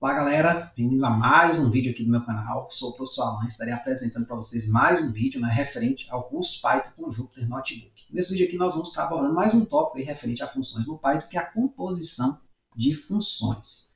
Olá galera, bem-vindos a mais um vídeo aqui do meu canal. Sou o professor Alan, estarei apresentando para vocês mais um vídeo referente ao curso Python com Jupyter Notebook. Nesse vídeo aqui nós vamos estar abordando mais um tópico referente a funções no Python, que é a composição de funções.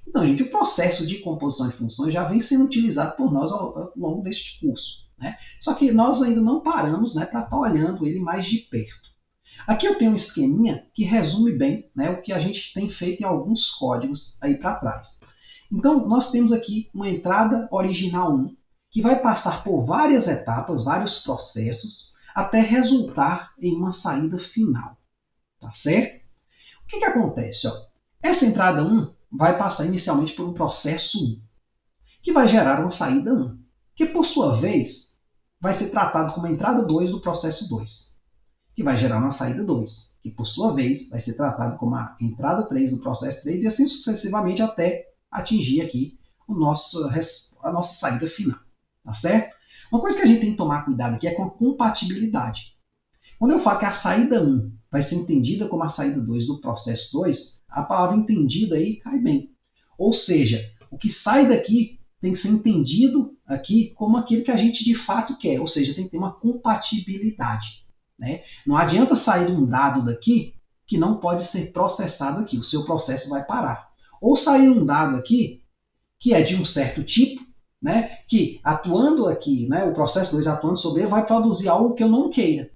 Então, gente, o processo de composição de funções já vem sendo utilizado por nós ao longo deste curso, né? Só que nós ainda não paramos, para estar olhando ele mais de perto. Aqui eu tenho um esqueminha que resume bem, o que a gente tem feito em alguns códigos aí para trás. Então, nós temos aqui uma entrada original 1, que vai passar por várias etapas, vários processos, até resultar em uma saída final. Tá certo? O que acontece? Essa entrada 1 vai passar inicialmente por um processo 1, que vai gerar uma saída 1, que por sua vez vai ser tratado como a entrada 2 do processo 2, que vai gerar uma saída 2, que por sua vez vai ser tratado como a entrada 3 do processo 3, e assim sucessivamente até atingir aqui a nossa saída final, tá certo? Uma coisa que a gente tem que tomar cuidado aqui é com a compatibilidade. Quando eu falo que a saída 1 vai ser entendida como a saída 2 do processo 2, a palavra entendida aí cai bem. Ou seja, o que sai daqui tem que ser entendido aqui como aquilo que a gente de fato quer, ou seja, tem que ter uma compatibilidade, né? Não adianta sair um dado daqui que não pode ser processado aqui, o seu processo vai parar. Ou sair um dado aqui que é de um certo tipo, que atuando aqui, o processo 2 atuando sobre ele, vai produzir algo que eu não queira,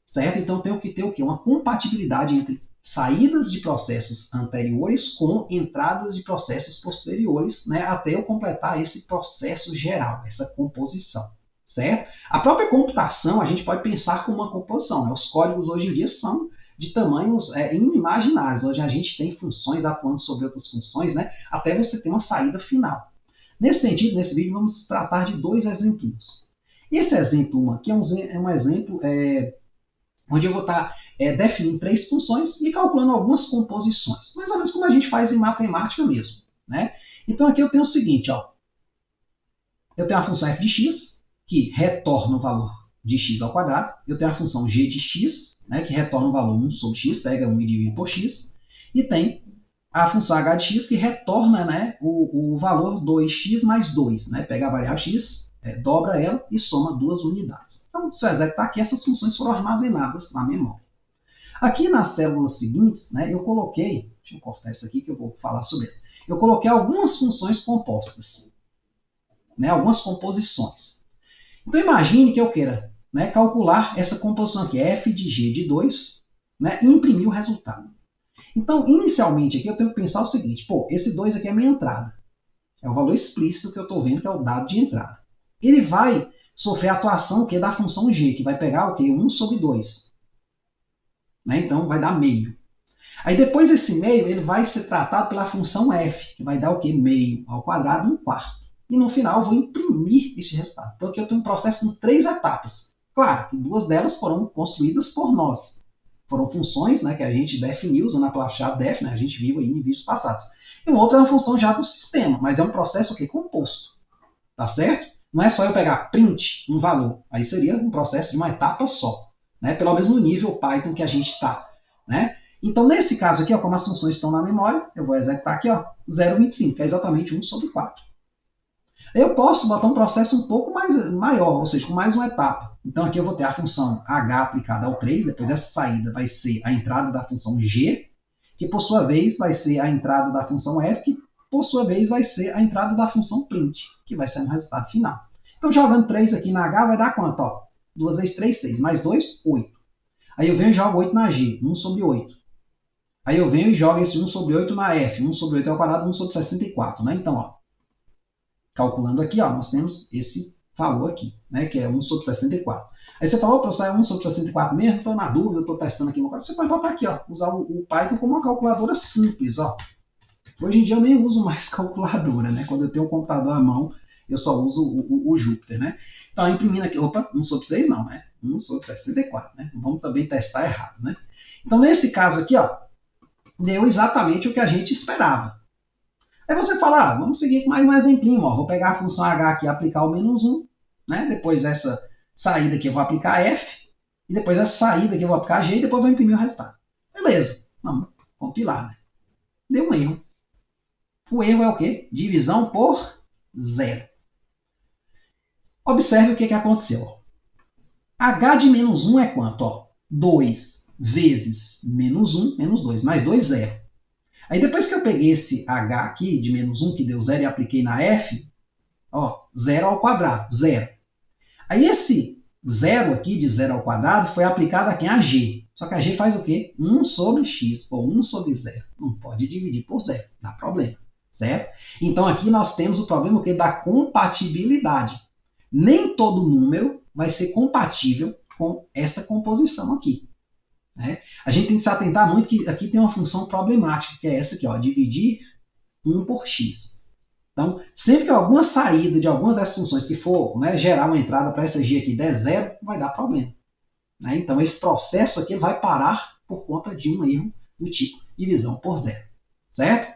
certo? Então tenho que ter o quê? Uma compatibilidade entre saídas de processos anteriores com entradas de processos posteriores, até eu completar esse processo geral, essa composição, certo? A própria computação a gente pode pensar como uma composição, Os códigos hoje em dia são de tamanhos inimaginários. Hoje a gente tem funções atuando sobre outras funções, até você ter uma saída final. Nesse sentido, nesse vídeo, vamos tratar de dois exemplos. Esse exemplo 1 aqui é um exemplo onde eu vou estar definindo 3 funções e calculando algumas composições, mais ou menos como a gente faz em matemática mesmo. Então aqui eu tenho o seguinte, eu tenho a função f de x, que retorna o valor de x ao quadrado, eu tenho a função g de x, que retorna o valor 1 sobre x, pega 1 e divide por x, e tem a função h de x, que retorna o valor 2x mais 2, pega a variável x, dobra ela e soma 2 unidades. Então, se eu executar aqui, essas funções foram armazenadas na memória. Aqui nas células seguintes, eu coloquei, deixa eu cortar isso aqui que eu vou falar sobre ela, eu coloquei algumas funções compostas, algumas composições. Então, imagine que eu queira calcular essa composição aqui, f de g de 2, e imprimir o resultado. Então, inicialmente aqui eu tenho que pensar o seguinte, esse 2 aqui é a minha entrada. É o valor explícito que eu estou vendo, que é o dado de entrada. Ele vai sofrer a atuação da função g, que vai pegar o quê? 1 sobre 2. Então, vai dar meio. Aí depois esse meio, ele vai ser tratado pela função f, que vai dar o quê? Meio ao quadrado, 1/4. E no final eu vou imprimir esse resultado. Então aqui eu tenho um processo com 3 etapas. Claro que 2 delas foram construídas por nós. Foram funções que a gente definiu usando a palavra-chave def, a gente viu aí em vídeos passados. E uma outra é uma função já do sistema, mas é um processo composto. Tá certo? Não é só eu pegar print um valor. Aí seria um processo de uma etapa só. Pelo menos no nível Python que a gente está. Então nesse caso aqui, como as funções estão na memória, eu vou executar aqui 0,25, que é exatamente 1 sobre 4. Eu posso botar um processo um pouco maior, ou seja, com mais uma etapa. Então aqui eu vou ter a função h aplicada ao 3, depois essa saída vai ser a entrada da função g, que por sua vez vai ser a entrada da função f, que por sua vez vai ser a entrada da função print, que vai ser o resultado final. Então jogando 3 aqui na h vai dar quanto? 2 vezes 3, 6, mais 2, 8. Aí eu venho e jogo 8 na g, 1 sobre 8. Aí eu venho e jogo esse 1 sobre 8 na f, 1 sobre 8 ao quadrado, 1 sobre 64. Então, calculando aqui, nós temos esse valor aqui, que é 1 sobre 64. Aí você falou, professor, é 1 sobre 64 mesmo? Estou na dúvida, estou testando aqui. Você pode botar aqui, usar o Python como uma calculadora simples. Hoje em dia eu nem uso mais calculadora. Quando eu tenho um computador à mão, eu só uso o Jupyter. Então, imprimindo aqui, 1 sobre 6 não, 1 sobre 64. Vamos também testar errado. Então, nesse caso aqui, deu exatamente o que a gente esperava. Aí você fala, vamos seguir com mais um exemplinho. Vou pegar a função h aqui e aplicar o menos 1. Depois essa saída aqui eu vou aplicar f. E depois essa saída aqui eu vou aplicar g. E depois vou imprimir o resultado. Beleza, vamos compilar. Deu um erro. O erro é o quê? Divisão por zero. Observe o que aconteceu. H de menos 1 é quanto? Ó, 2 vezes menos 1, menos 2, mais 2, 0. Aí depois que eu peguei esse H aqui de menos 1, que deu 0, e apliquei na F, ó, 0 ao quadrado, 0. Aí esse 0 aqui, de 0 ao quadrado, foi aplicado aqui a G. Só que a G faz o quê? 1 sobre x, ou 1 sobre 0. Não pode dividir por 0, dá problema, certo? Então aqui nós temos o problema o quê? Da compatibilidade. Nem todo número vai ser compatível com esta composição aqui. Né? A gente tem que se atentar muito que aqui tem uma função problemática, que é essa aqui, ó, dividir 1 por x. Então, sempre que alguma saída de algumas dessas funções que for, né, gerar uma entrada para essa g aqui der zero, vai dar problema. Né? Então, esse processo aqui vai parar por conta de um erro do tipo divisão por zero. Certo?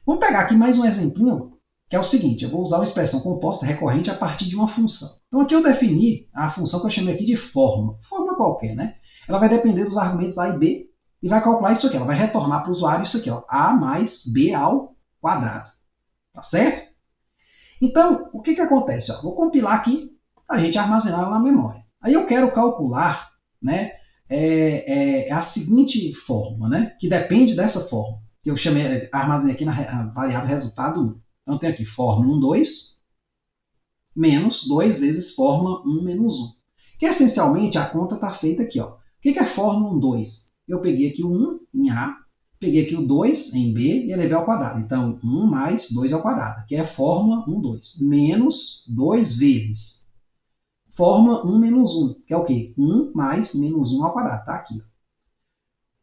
Vamos pegar aqui mais um exemplinho, que é o seguinte, eu vou usar uma expressão composta recorrente a partir de uma função. Então, aqui eu defini a função que eu chamei aqui de forma qualquer, né? Ela vai depender dos argumentos a e b e vai calcular isso aqui. Ela vai retornar para o usuário isso aqui, ó, a mais b ao quadrado. Tá certo? Então, o que acontece? Ó, vou compilar aqui para a gente armazenar ela na memória. Aí eu quero calcular, né, a seguinte forma, né, que depende dessa forma, que eu armazenei aqui na variável resultado 1. Então, eu tenho aqui fórmula 1, 2, menos 2 vezes fórmula 1 menos 1. Que essencialmente a conta está feita aqui. Ó. O que é fórmula 1, 2? Eu peguei aqui o 1 em A, peguei aqui o 2 em B e elevei ao quadrado. Então, 1 mais 2 ao quadrado, que é fórmula 1, 2, menos 2 vezes fórmula 1 menos 1, que é o quê? 1 mais menos 1 ao quadrado. Está aqui.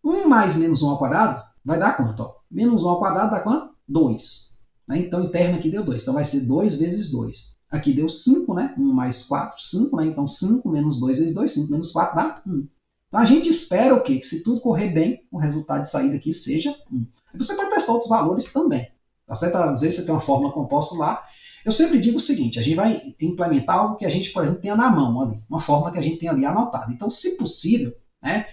Ó. 1 mais menos 1 ao quadrado vai dar quanto? Ó? Menos 1 ao quadrado dá quanto? 2. Né? Então, interno aqui deu 2. Então, vai ser 2 vezes 2. Aqui deu 5, né? 1 mais 4, 5, né? Então 5 menos 2 vezes 2, 5 menos 4 dá 1. Então a gente espera o quê? Que se tudo correr bem, o resultado de saída aqui seja 1. Você pode testar outros valores também. Tá certo? Às vezes você tem uma fórmula composta lá. Eu sempre digo o seguinte, a gente vai implementar algo que a gente, por exemplo, tenha na mão ali. Uma fórmula que a gente tem ali anotada. Então, se possível, né,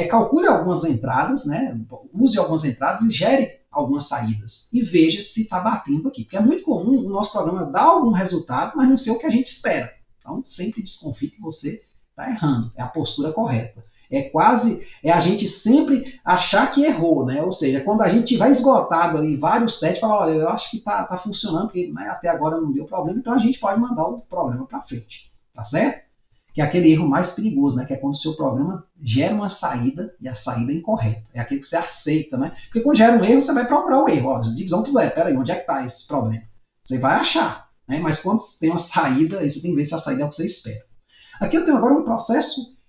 calcule algumas entradas, né, use algumas entradas e gere algumas saídas e veja se está batendo aqui. Porque é muito comum o nosso programa dar algum resultado, mas não ser o que a gente espera. Então, sempre desconfie que você está errando. É a postura correta. É a gente sempre achar que errou, né? Ou seja, quando a gente tiver esgotado ali vários testes, falar, olha, eu acho que tá funcionando, porque né, até agora não deu problema, então a gente pode mandar o programa para frente. Tá certo? Que é aquele erro mais perigoso, né? Que é quando o seu programa gera uma saída e a saída é incorreta. É aquele que você aceita, né? Porque quando gera um erro, você vai procurar o erro. Ó, divisão por zero. Peraí, onde é que está esse problema? Você vai achar, né? Mas quando você tem uma saída, aí você tem que ver se a saída é o que você espera. Aqui eu tenho agora um processo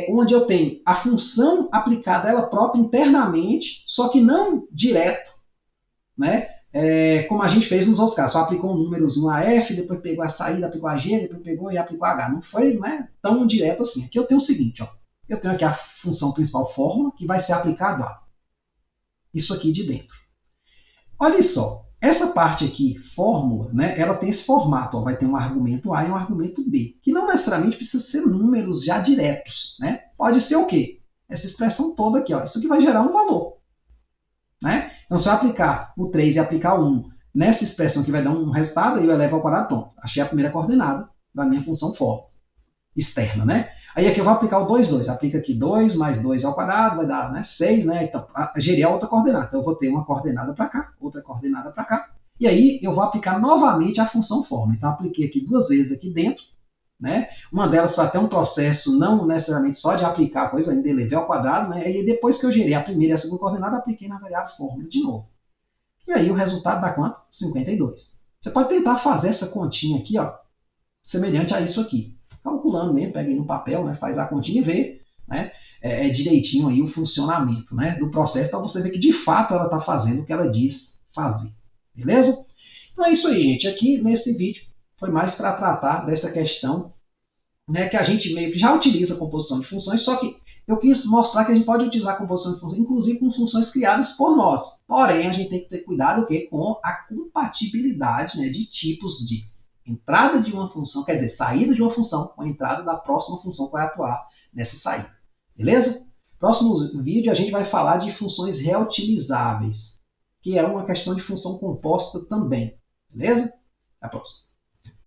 onde eu tenho a função aplicada ela própria internamente, só que não direto, né? Como a gente fez nos outros casos, só aplicou um númerozinho a F, depois pegou a saída, aplicou a G, depois pegou e aplicou a H. Não foi, né, tão direto assim. Aqui eu tenho o seguinte, ó, eu tenho aqui a função principal fórmula, que vai ser aplicado a isso aqui de dentro. Olha só, essa parte aqui, fórmula, né, ela tem esse formato, ó, vai ter um argumento A e um argumento B, que não necessariamente precisa ser números já diretos. Né? Pode ser o quê? Essa expressão toda aqui, ó, isso aqui vai gerar um valor. Né? Então, se eu aplicar o 3 e aplicar o 1 nessa expressão que vai dar um resultado, aí eu elevo ao quadrado, pronto. Achei a primeira coordenada da minha função fórmula externa. Né? Aí aqui eu vou aplicar o 2, 2. Aplica aqui 2 mais 2 ao quadrado, vai dar, né, 6. Né? Então, gerir a outra coordenada. Então, eu vou ter uma coordenada para cá, outra coordenada para cá. E aí, eu vou aplicar novamente a função fórmula. Então, apliquei aqui 2 vezes aqui dentro. Né? Uma delas foi até um processo não necessariamente só de aplicar a coisa, ainda elevei ao quadrado, né? E depois que eu gerei a primeira e a segunda coordenada, apliquei na variável fórmula de novo. E aí o resultado dá quanto? 52. Você pode tentar fazer essa continha aqui, ó, semelhante a isso aqui. Calculando mesmo, pega aí no papel, né? Faz a continha e vê, né? Direitinho aí o funcionamento, né, do processo, para você ver que de fato ela está fazendo o que ela diz fazer. Beleza? Então é isso aí, gente. Aqui nesse vídeo foi mais para tratar dessa questão, né, que a gente meio que já utiliza a composição de funções, só que eu quis mostrar que a gente pode utilizar a composição de funções, inclusive com funções criadas por nós. Porém, a gente tem que ter cuidado com a compatibilidade, né, de tipos de entrada de uma função, quer dizer, saída de uma função com a entrada da próxima função que vai atuar nessa saída. Beleza? Próximo vídeo a gente vai falar de funções reutilizáveis. que é uma questão de função composta também. Beleza? Até a próxima.